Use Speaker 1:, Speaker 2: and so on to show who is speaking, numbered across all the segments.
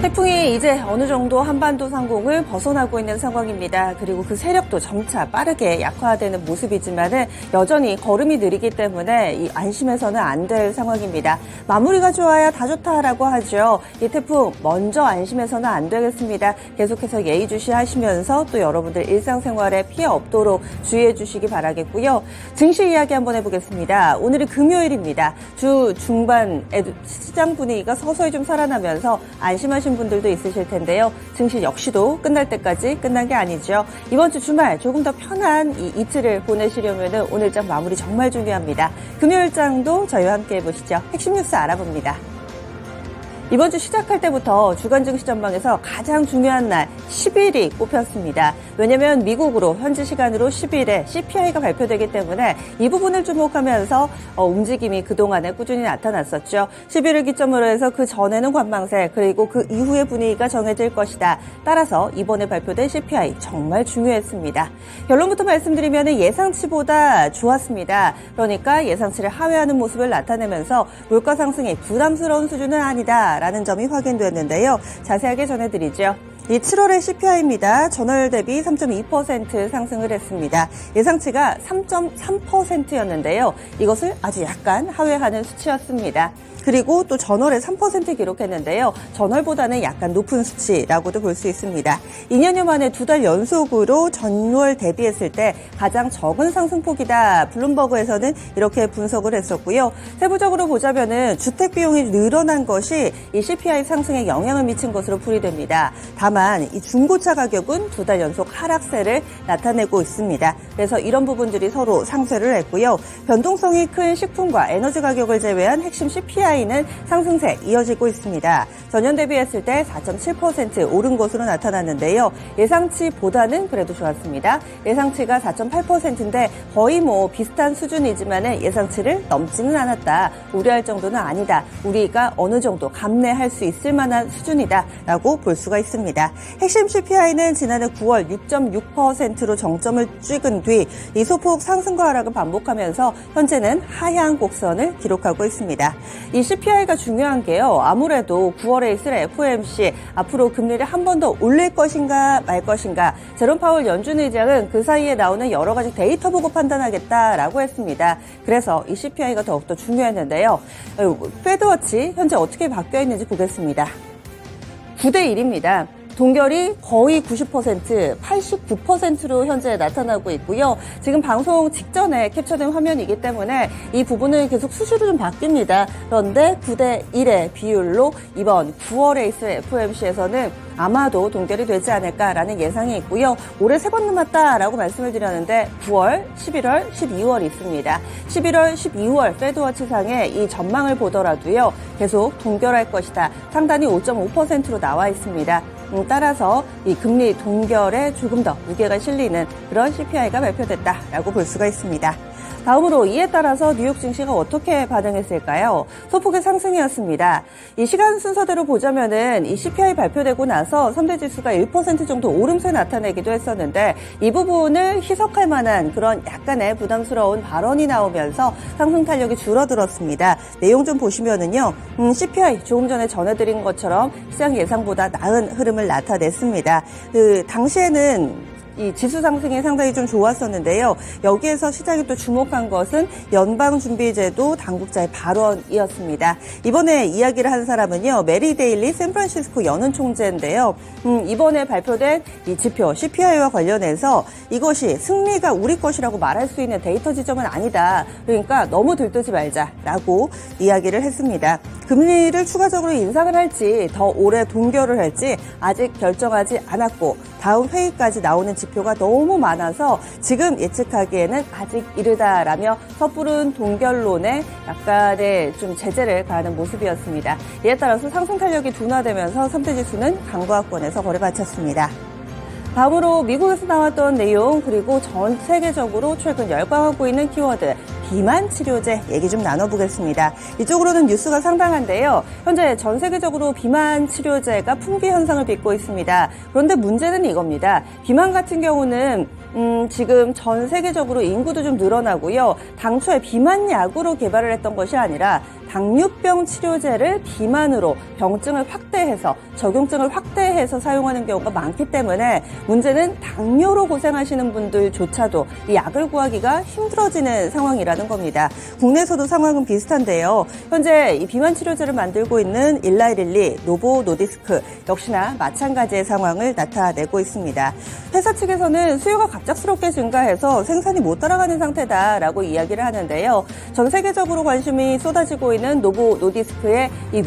Speaker 1: 태풍이 이제 어느 정도 한반도 상공을 벗어나고 있는 상황입니다. 그리고 그 세력도 점차 빠르게 약화되는 모습이지만은 여전히 걸음이 느리기 때문에 안심해서는 안 될 상황입니다. 마무리가 좋아야 다 좋다라고 하죠. 이 태풍 먼저 안심해서는 안 되겠습니다. 계속해서 예의주시하시면서 또 여러분들 일상생활에 피해 없도록 주의해 주시기 바라겠고요. 증시 이야기 한번 해보겠습니다. 오늘은 금요일입니다. 주 중반에 시장 분위기가 서서히 좀 살아나면서 안심하신 분들도 있으실 텐데요. 증시 역시도 끝날 때까지 끝난 게 아니죠. 이번 주 주말 조금 더 편한 이 이틀을 보내시려면 오늘장 마무리 정말 중요합니다. 금요일장도 저희와 함께 해보시죠. 핵심 뉴스 알아봅니다. 이번 주 시작할 때부터 주간 증시 전망에서 가장 중요한 날 10일이 꼽혔습니다. 왜냐하면 미국으로 현지 시간으로 10일에 CPI가 발표되기 때문에 이 부분을 주목하면서 움직임이 그동안에 꾸준히 나타났었죠. 10일을 기점으로 해서 그 전에는 관망세 그리고 그 이후의 분위기가 정해질 것이다. 따라서 이번에 발표된 CPI 정말 중요했습니다. 결론부터 말씀드리면 예상치보다 좋았습니다. 그러니까 예상치를 하회하는 모습을 나타내면서 물가 상승이 부담스러운 수준은 아니다. 라는 점이 확인됐는데요. 자세하게 전해드리죠. 이 7월의 CPI입니다. 전월 대비 3.2% 상승을 했습니다. 예상치가 3.3%였는데요. 이것을 아주 약간 하회하는 수치였습니다. 그리고 또 전월에 3% 기록했는데요. 전월보다는 약간 높은 수치라고도 볼 수 있습니다. 2년여 만에 2달 연속으로 전월 대비했을 때 가장 적은 상승폭이다. 블룸버그에서는 이렇게 분석을 했었고요. 세부적으로 보자면은 주택 비용이 늘어난 것이 이 CPI 상승에 영향을 미친 것으로 풀이됩니다. 다만 이 중고차 가격은 2달 연속 하락세를 나타내고 있습니다. 그래서 이런 부분들이 서로 상쇄를 했고요. 변동성이 큰 식품과 에너지 가격을 제외한 핵심 CPI는 상승세 이어지고 있습니다. 전년 대비했을 때 4.7% 오른 것으로 나타났는데요. 예상치보다는 그래도 좋았습니다. 예상치가 4.8%인데 거의 비슷한 수준이지만 예상치를 넘지는 않았다. 우려할 정도는 아니다. 우리가 어느 정도 감내할 수 있을 만한 수준이다라고 볼 수가 있습니다. 핵심 CPI는 지난해 9월 6.6%로 정점을 찍은 뒤 이 소폭 상승과 하락을 반복하면서 현재는 하향 곡선을 기록하고 있습니다. 이 CPI가 중요한 게요. 아무래도 9월에 있을 FOMC 앞으로 금리를 한 번 더 올릴 것인가 말 것인가. 제롬 파월 연준 의장은 그 사이에 나오는 여러 가지 데이터 보고 판단하겠다라고 했습니다. 그래서 이 CPI가 더욱더 중요했는데요. 패드워치 현재 어떻게 바뀌어 있는지 보겠습니다. 9대 1입니다. 동결이 거의 90%, 89%로 현재 나타나고 있고요. 지금 방송 직전에 캡처된 화면이기 때문에 이 부분은 계속 수시로 좀 바뀝니다. 그런데 9대 1의 비율로 이번 9월에 있을 FOMC에서는 아마도 동결이 되지 않을까라는 예상이 있고요. 올해 3번 남았다라고 말씀을 드렸는데 9월, 11월, 12월이 있습니다. 11월, 12월 패드워치상의 이 전망을 보더라도요. 계속 동결할 것이다. 상단이 5.5%로 나와 있습니다. 따라서 이 금리 동결에 조금 더 무게가 실리는 그런 CPI가 발표됐다라고 볼 수가 있습니다. 다음으로 이에 따라서 뉴욕 증시가 어떻게 반응했을까요? 소폭의 상승이었습니다. 이 시간 순서대로 보자면은 이 CPI 발표되고 나서 3대 지수가 1% 정도 오름세 나타내기도 했었는데 이 부분을 희석할 만한 그런 약간의 부담스러운 발언이 나오면서 상승 탄력이 줄어들었습니다. 내용 좀 보시면은요. CPI 조금 전에 전해드린 것처럼 시장 예상보다 나은 흐름을 나타냈습니다. 당시에는 이 지수 상승이 상당히 좀 좋았었는데요. 여기에서 시장이 또 주목한 것은 연방준비제도 당국자의 발언이었습니다. 이번에 이야기를 한 사람은요. 메리 데일리 샌프란시스코 연은 총재인데요. 이번에 발표된 이 지표 CPI와 관련해서 이것이 승리가 우리 것이라고 말할 수 있는 데이터 지점은 아니다. 그러니까 너무 들뜨지 말자라고 이야기를 했습니다. 금리를 추가적으로 인상을 할지 더 오래 동결을 할지 아직 결정하지 않았고 다음 회의까지 나오는 지표가 너무 많아서 지금 예측하기에는 아직 이르다라며 섣부른 동결론에 약간의 좀 제재를 가하는 모습이었습니다. 이에 따라서 상승 탄력이 둔화되면서 3대 지수는 강보합권에서 거래 마쳤습니다. 다음으로 미국에서 나왔던 내용 그리고 전 세계적으로 최근 열광하고 있는 키워드 비만 치료제 얘기 좀 나눠보겠습니다. 이쪽으로는 뉴스가 상당한데요. 현재 전 세계적으로 비만 치료제가 품귀 현상을 빚고 있습니다. 그런데 문제는 이겁니다. 비만 같은 경우는 지금 전 세계적으로 인구도 좀 늘어나고요. 당초에 비만 약으로 개발을 했던 것이 아니라 당뇨병 치료제를 비만으로 병증을 확대해서 적용증을 확대해서 사용하는 경우가 많기 때문에 문제는 당뇨로 고생하시는 분들조차도 이 약을 구하기가 힘들어지는 상황이라는 겁니다. 국내에서도 상황은 비슷한데요. 현재 이 비만 치료제를 만들고 있는 일라이릴리, 노보 노디스크 역시나 마찬가지의 상황을 나타내고 있습니다. 회사 측에서는 수요가 갑작스럽게 증가해서 생산이 못 따라가는 상태다라고 이야기를 하는데요. 전 세계적으로 관심이 쏟아지고 있는 노보 노디스크의 이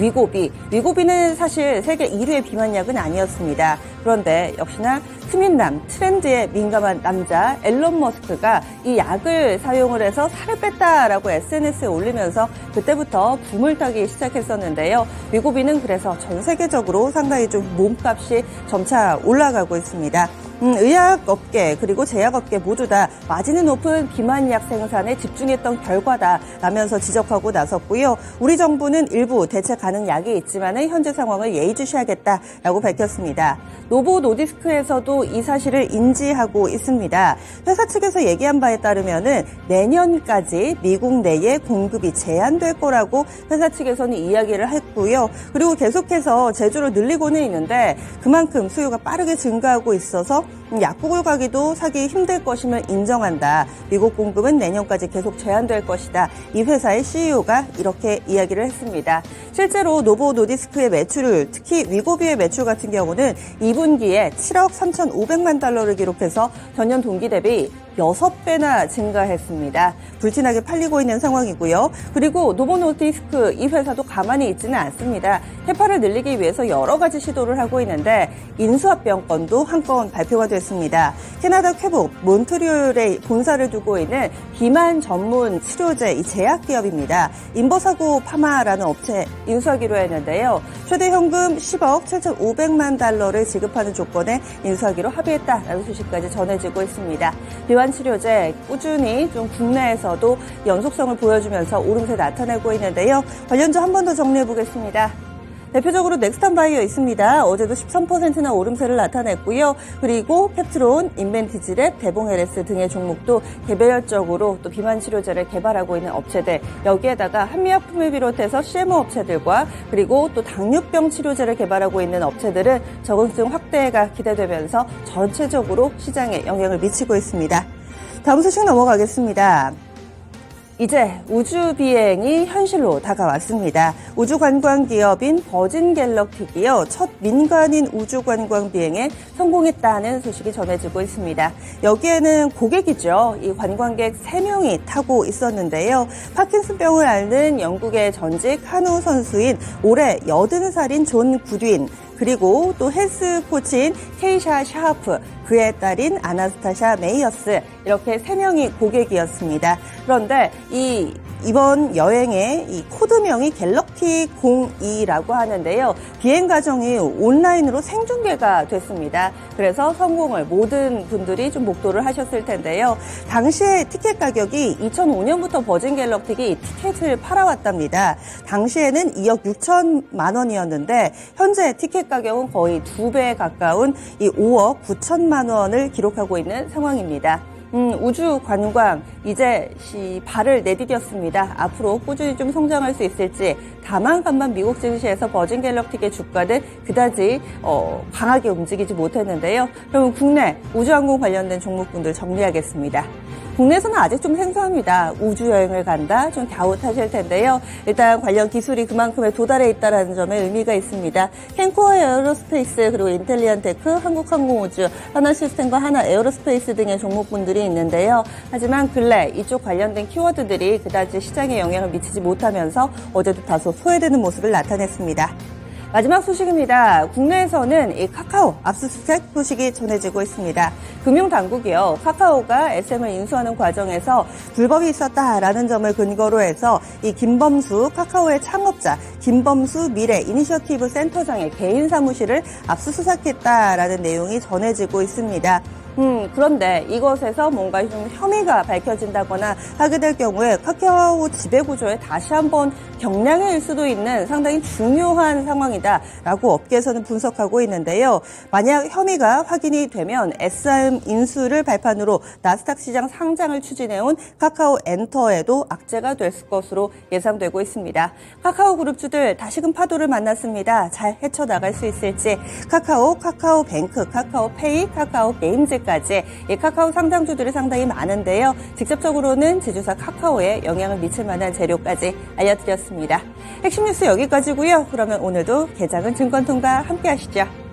Speaker 1: 위고비는 사실 세계 1위의 비만약은 아니었습니다. 그런데 역시나 트민남, 트렌드에 민감한 남자 앨런 머스크가 이 약을 사용을 해서 살을 뺐다라고 SNS에 올리면서 그때부터 붐을 타기 시작했었는데요. 위고비는 그래서 전 세계적으로 상당히 좀 몸값이 점차 올라가고 있습니다. 의약업계 그리고 제약업계 모두 다 마진이 높은 비만약 생산에 집중했던 결과다라면서 지적하고 나섰고요. 우리 정부는 일부 대체 가능 약이 있지만 현재 상황을 예의주시하겠다라고 밝혔습니다. 노보 노디스크에서도 이 사실을 인지하고 있습니다. 회사 측에서 얘기한 바에 따르면은 내년까지 미국 내에 공급이 제한될 거라고 회사 측에서는 이야기를 했고요. 그리고 계속해서 제조를 늘리고는 있는데 그만큼 수요가 빠르게 증가하고 있어서 약국을 가기도 사기 힘들 것임을 인정한다. 미국 공급은 내년까지 계속 제한될 것이다. 이 회사의 CEO가 이렇게 이야기를 했습니다. 실제로 노보 노디스크의 매출을 특히 위고비의 매출 같은 경우는 2분기에 7억 3,500만 달러를 기록해서 전년 동기 대비 6배나 증가했습니다. 불티나게 팔리고 있는 상황이고요. 그리고 노보 노디스크 이 회사도 가만히 있지는 않습니다. 해파를 늘리기 위해서 여러 가지 시도를 하고 있는데 인수합병건도 한 건 발표가 됐습니다. 캐나다 퀘벡 몬트리올에 본사를 두고 있는 비만 전문 치료제 이 제약기업입니다. 인버사고 파마라는 업체 인수하기로 했는데요. 최대 현금 10억 7,500만 달러를 지급하는 조건에 인수하기로 합의했다라는 소식까지 전해지고 있습니다. 비만 치료제 꾸준히 좀 국내에서도 연속성을 보여주면서 오름세 나타내고 있는데요. 관련주 한 번 더 정리해 보겠습니다. 대표적으로 넥스탄 바이오 있습니다. 어제도 13%나 오름세를 나타냈고요. 그리고 펩트론, 인벤티지랩, 대봉LS 등의 종목도 개별적으로 또 비만 치료제를 개발하고 있는 업체들, 여기에다가 한미약품을 비롯해서 CMO 업체들과 그리고 또 당뇨병 치료제를 개발하고 있는 업체들은 적응증 확대가 기대되면서 전체적으로 시장에 영향을 미치고 있습니다. 다음 소식 넘어가겠습니다. 이제 우주 비행이 현실로 다가왔습니다. 우주 관광 기업인 버진 갤럭틱이요. 첫 민간인 우주 관광 비행에 성공했다는 소식이 전해지고 있습니다. 여기에는 고객이죠. 이 관광객 3명이 타고 있었는데요. 파킨슨병을 앓는 영국의 전직 한우 선수인 올해 80살인 존 구딘, 그리고 또 헬스 코치인 케이샤 샤하프, 그의 딸인 아나스타샤 메이어스, 이렇게 3명이 고객이었습니다. 그런데 이번 여행의 이 코드명이 갤럭틱 02라고 하는데요. 비행 과정이 온라인으로 생중계가 됐습니다. 그래서 성공을 모든 분들이 좀 목도를 하셨을 텐데요. 당시에 티켓 가격이 2005년부터 버진 갤럭틱이 티켓을 팔아왔답니다. 당시에는 2억 6천만 원이었는데 현재 티켓 가격은 거의 2배에 가까운 이 5억 9천만 원을 기록하고 있는 상황입니다. 우주 관광 이제 발을 내디뎠습니다. 앞으로 꾸준히 좀 성장할 수 있을지, 다만 간만 미국 증시에서 버진 갤럭틱의 주가는 그다지 강하게 움직이지 못했는데요. 그럼 국내 우주항공 관련된 종목분들 정리하겠습니다. 국내에서는 아직 좀 생소합니다. 우주여행을 간다? 좀 갸웃하실 텐데요. 일단 관련 기술이 그만큼에 도달해 있다는 점에 의미가 있습니다. 캔코어 에어로스페이스, 그리고 인텔리안테크, 한국항공우주, 하나시스템과 하나에어로스페이스 등의 종목분들이 있는데요. 하지만 근래 이쪽 관련된 키워드들이 그다지 시장에 영향을 미치지 못하면서 어제도 다소 소외되는 모습을 나타냈습니다. 마지막 소식입니다. 국내에서는 이 카카오 압수수색 소식이 전해지고 있습니다. 금융당국이요. 카카오가 SM을 인수하는 과정에서 불법이 있었다라는 점을 근거로 해서 이 김범수 카카오의 창업자 김범수 미래 이니셔티브 센터장의 개인 사무실을 압수수색했다라는 내용이 전해지고 있습니다. 그런데 이것에서 뭔가 좀 혐의가 밝혀진다거나 하게 될 경우에 카카오 지배구조에 다시 한번 경량일 수도 있는 상당히 중요한 상황이다라고 업계에서는 분석하고 있는데요. 만약 혐의가 확인이 되면 SRM 인수를 발판으로 나스닥 시장 상장을 추진해온 카카오 엔터에도 악재가 될 것으로 예상되고 있습니다. 카카오 그룹주들 다시금 파도를 만났습니다. 잘 헤쳐나갈 수 있을지 카카오, 카카오뱅크, 카카오페이, 카카오게임즈까지 이 카카오 상장주들이 상당히 많은데요. 직접적으로는 지주사 카카오에 영향을 미칠 만한 재료까지 알려드렸습니다. 핵심 뉴스 여기까지고요. 그러면 오늘도 개장은 증권통과 함께 하시죠.